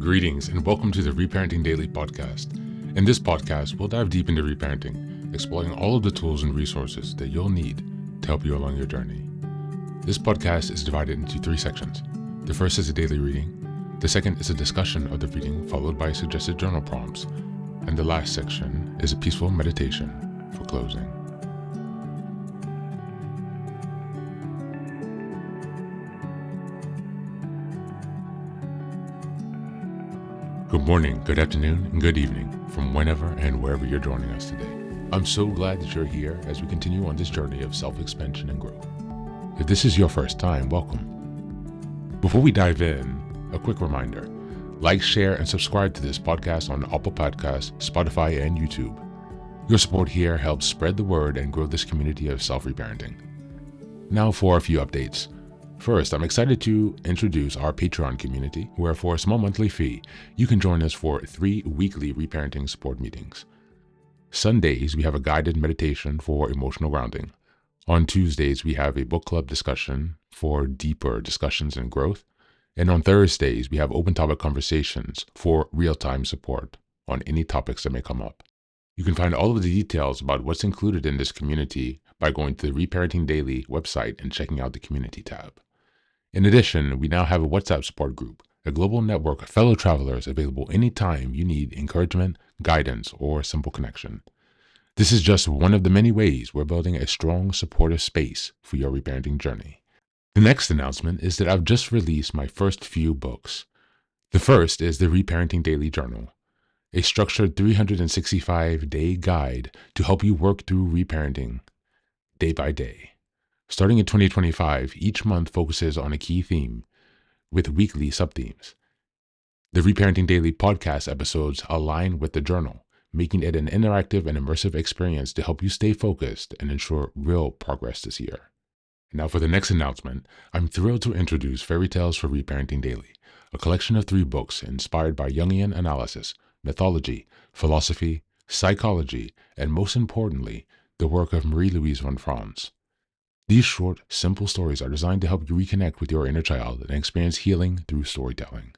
Greetings and welcome to the Reparenting Daily podcast. In this podcast, we'll dive deep into reparenting, exploring all of the tools and resources that you'll need to help you along your journey. This podcast is divided into 3 sections. The first is a daily reading. The second is a discussion of the reading followed by suggested journal prompts. And the last section is a peaceful meditation for closing. Good morning, good afternoon, and good evening from whenever and wherever you're joining us today. I'm so glad that you're here as we continue on this journey of self-expansion and growth. If this is your first time, welcome. Before we dive in, a quick reminder. Like, share, and subscribe to this podcast on Apple Podcasts, Spotify, and YouTube. Your support here helps spread the word and grow this community of self-reparenting. Now for a few updates. First, I'm excited to introduce our Patreon community, where for a small monthly fee, you can join us for 3 weekly reparenting support meetings. Sundays, we have a guided meditation for emotional grounding. On Tuesdays, we have a book club discussion for deeper discussions and growth. And on Thursdays, we have open topic conversations for real-time support on any topics that may come up. You can find all of the details about what's included in this community by going to the Reparenting Daily website and checking out the community tab. In addition, we now have a WhatsApp support group, a global network of fellow travelers available anytime you need encouragement, guidance, or a simple connection. This is just one of the many ways we're building a strong, supportive space for your reparenting journey. The next announcement is that I've just released my first few books. The first is the Reparenting Daily Journal, a structured 365-day guide to help you work through reparenting day by day. Starting in 2025, each month focuses on a key theme with weekly sub-themes. The Reparenting Daily podcast episodes align with the journal, making it an interactive and immersive experience to help you stay focused and ensure real progress this year. Now for the next announcement, I'm thrilled to introduce Fairy Tales for Reparenting Daily, a collection of 3 books inspired by Jungian analysis, mythology, philosophy, psychology, and most importantly, the work of Marie-Louise von Franz. These short, simple stories are designed to help you reconnect with your inner child and experience healing through storytelling.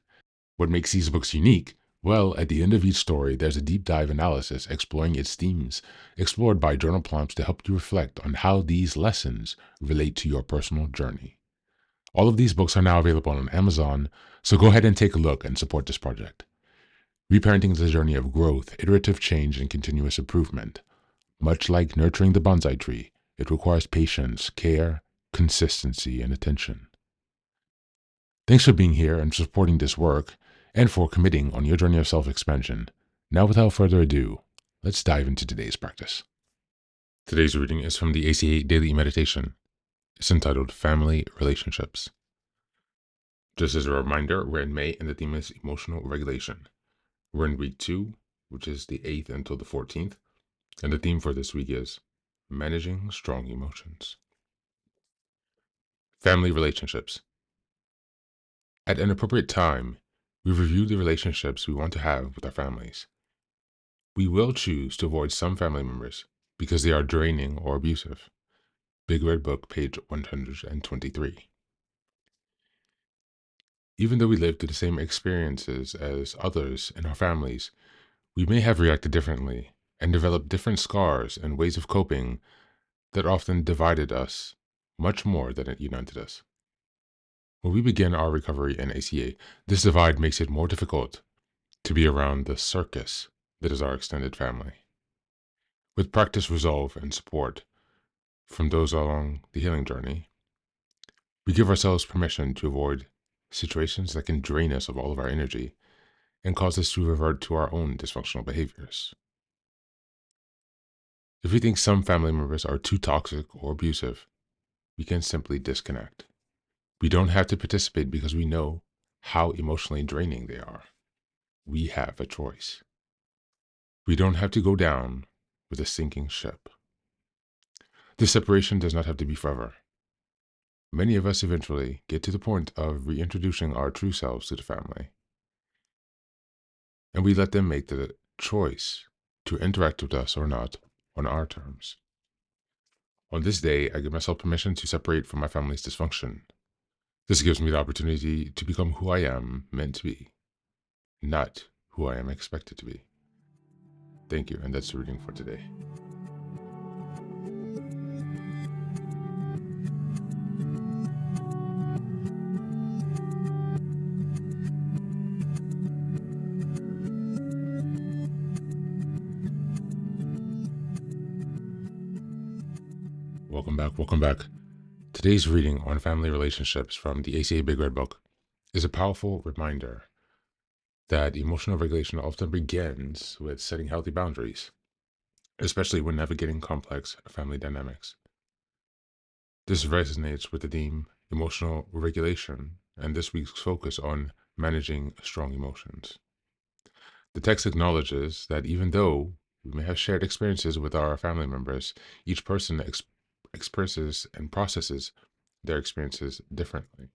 What makes these books unique? Well, at the end of each story, there's a deep dive analysis exploring its themes, explored by journal prompts to help you reflect on how these lessons relate to your personal journey. All of these books are now available on Amazon, so go ahead and take a look and support this project. Reparenting is a journey of growth, iterative change, and continuous improvement. Much like nurturing the bonsai tree, it requires patience, care, consistency, and attention. Thanks for being here and supporting this work, and for committing on your journey of self-expansion. Now, without further ado, let's dive into today's practice. Today's reading is from the ACA Daily Meditation. It's entitled Family Relationships. Just as a reminder, we're in May and the theme is emotional regulation. We're in week 2, which is the 8th until the 14th, and the theme for this week is Managing Strong Emotions. Family relationships. At an appropriate time, we review the relationships we want to have with our families. We will choose to avoid some family members because they are draining or abusive. Big Red Book, page 123. Even though we live through the same experiences as others in our families, we may have reacted differently and developed different scars and ways of coping that often divided us much more than it united us. When we begin our recovery in ACA, this divide makes it more difficult to be around the circus that is our extended family. With practice, resolve, and support from those along the healing journey, we give ourselves permission to avoid situations that can drain us of all of our energy and cause us to revert to our own dysfunctional behaviors. If we think some family members are too toxic or abusive, we can simply disconnect. We don't have to participate because we know how emotionally draining they are. We have a choice. We don't have to go down with a sinking ship. This separation does not have to be forever. Many of us eventually get to the point of reintroducing our true selves to the family, and we let them make the choice to interact with us or not on our terms. On this day, I give myself permission to separate from my family's dysfunction. This gives me the opportunity to become who I am meant to be. not who I am expected to be. Thank you, and that's the reading for today. Welcome back, welcome back. Today's reading on family relationships from the ACA Big Red Book is a powerful reminder that emotional regulation often begins with setting healthy boundaries, especially when navigating complex family dynamics. This resonates with the theme emotional regulation and this week's focus on managing strong emotions. The text acknowledges that even though we may have shared experiences with our family members, each person expresses and processes their experiences differently.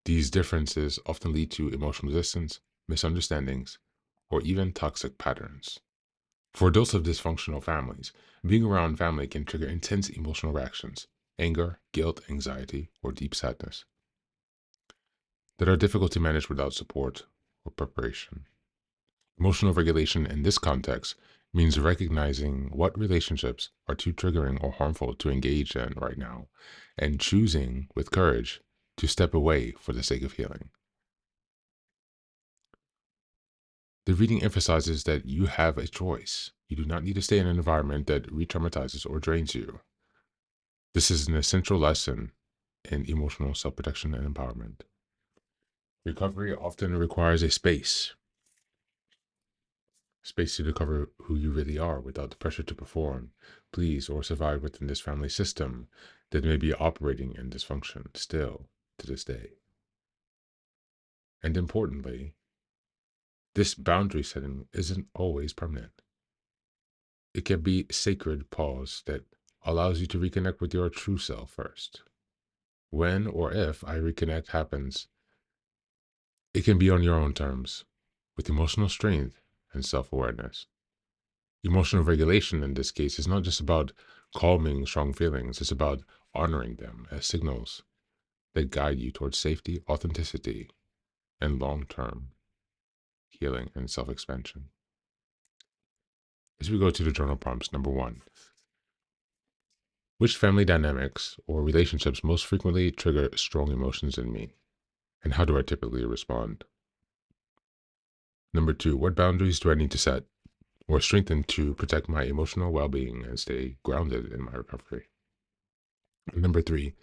These differences often lead to emotional distance, misunderstandings, or even toxic patterns. For adults of dysfunctional families, being around family can trigger intense emotional reactions, anger, guilt, anxiety, or deep sadness that are difficult to manage without support or preparation. Emotional regulation in this context means recognizing what relationships are too triggering or harmful to engage in right now and choosing with courage to step away for the sake of healing. The reading emphasizes that you have a choice. You do not need to stay in an environment that re-traumatizes or drains you. This is an essential lesson in emotional self-protection and empowerment. Recovery often requires a space to discover who you really are without the pressure to perform, please, or survive within this family system that may be operating in dysfunction still to this day. And importantly, this boundary setting isn't always permanent. It can be a sacred pause that allows you to reconnect with your true self first. When or if I reconnect happens, it can be on your own terms, with emotional strength and self awareness. Emotional regulation in this case is not just about calming strong feelings, it's about honoring them as signals that guide you towards safety, authenticity, and long term healing and self expansion. As we go to the journal prompts, number 1, which family dynamics or relationships most frequently trigger strong emotions in me? And how do I typically respond? Number 2, what boundaries do I need to set or strengthen to protect my emotional well being and stay grounded in my recovery? And number 3,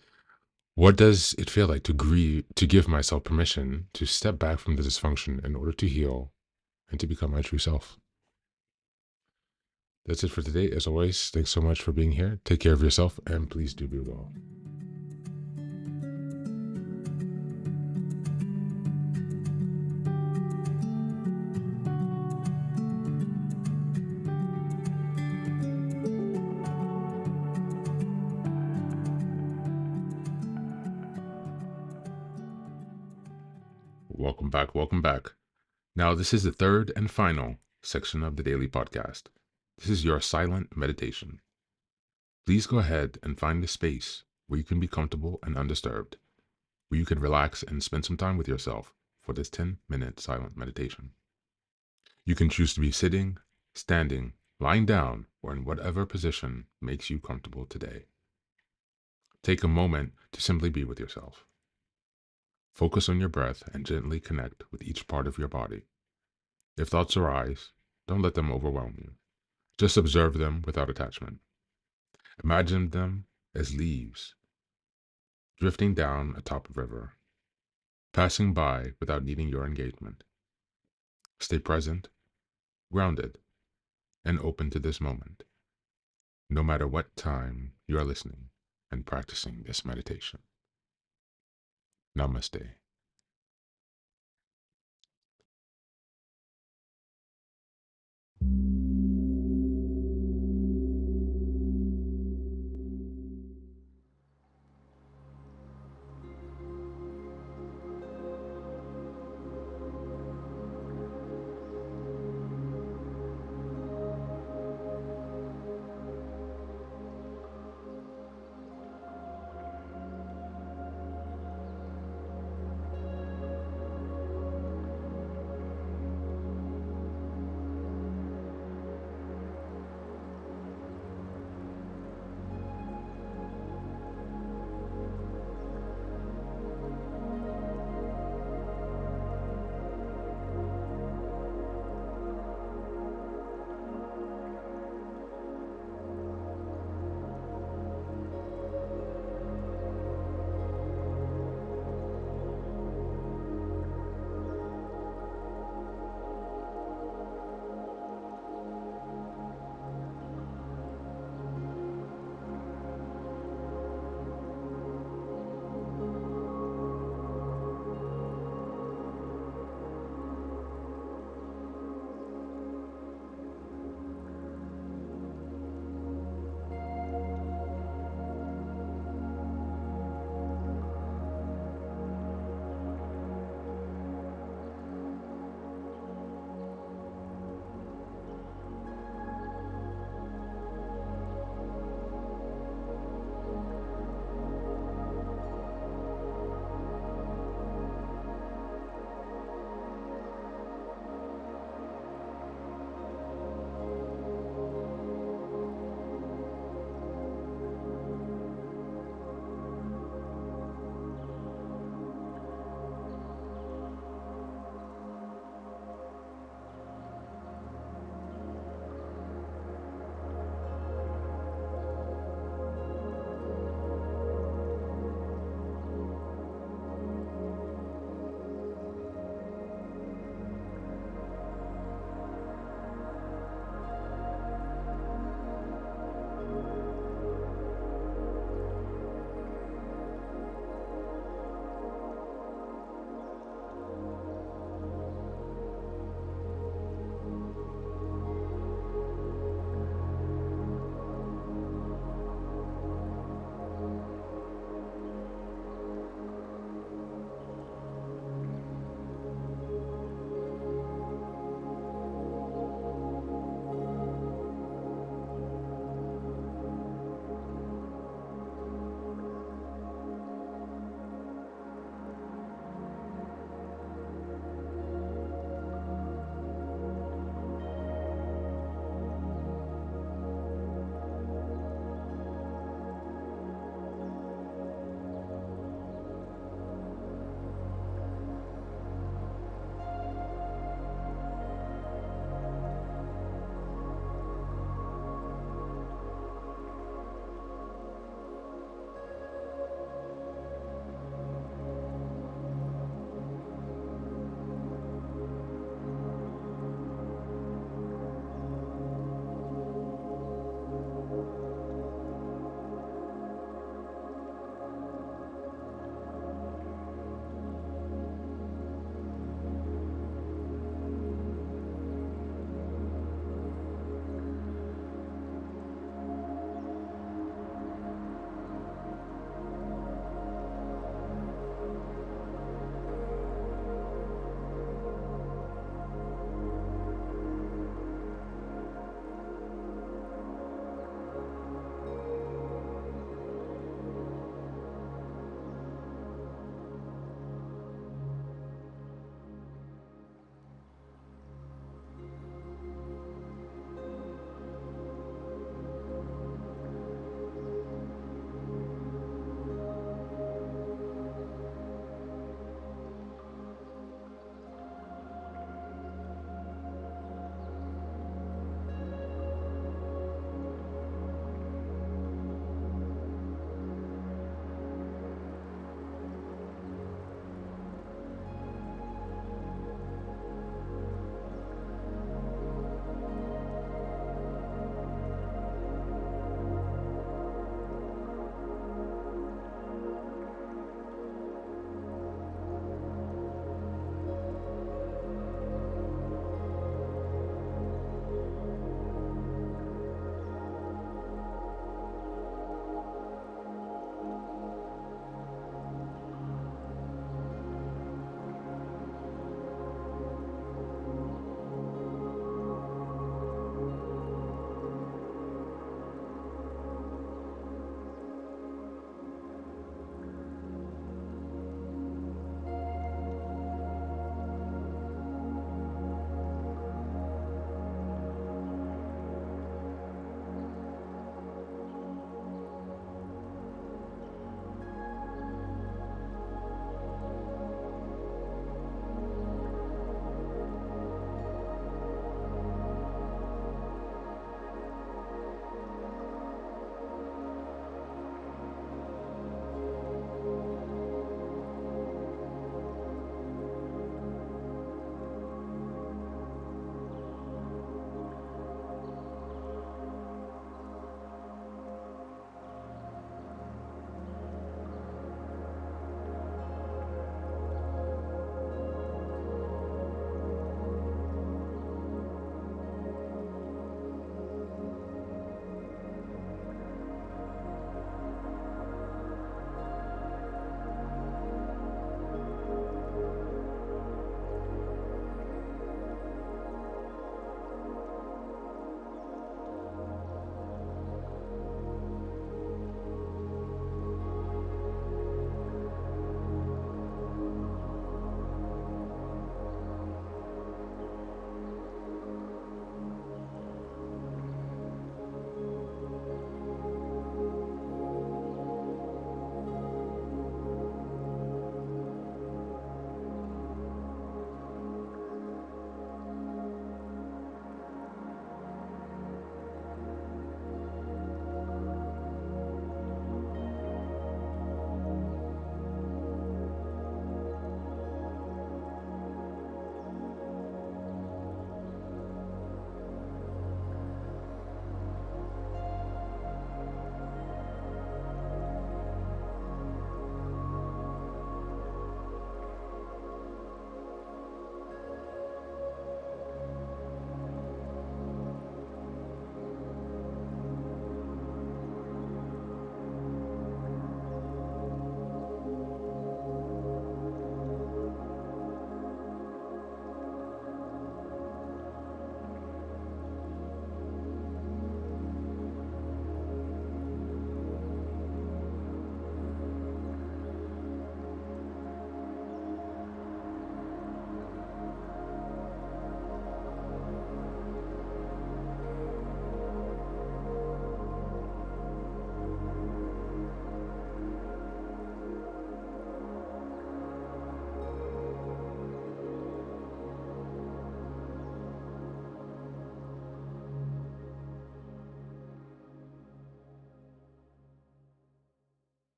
what does it feel like to give myself permission to step back from the dysfunction in order to heal and to become my true self? That's it for today. As always, thanks so much for being here. Take care of yourself and please do be well. Welcome back. Welcome back. Now, this is the third and final section of the daily podcast. This is your silent meditation. Please go ahead and find a space where you can be comfortable and undisturbed, where you can relax and spend some time with yourself for this 10-minute silent meditation. You can choose to be sitting, standing, lying down, or in whatever position makes you comfortable today. Take a moment to simply be with yourself. Focus on your breath and gently connect with each part of your body. If thoughts arise, don't let them overwhelm you. Just observe them without attachment. Imagine them as leaves drifting down atop a river, passing by without needing your engagement. Stay present, grounded, and open to this moment, no matter what time you are listening and practicing this meditation. Namaste.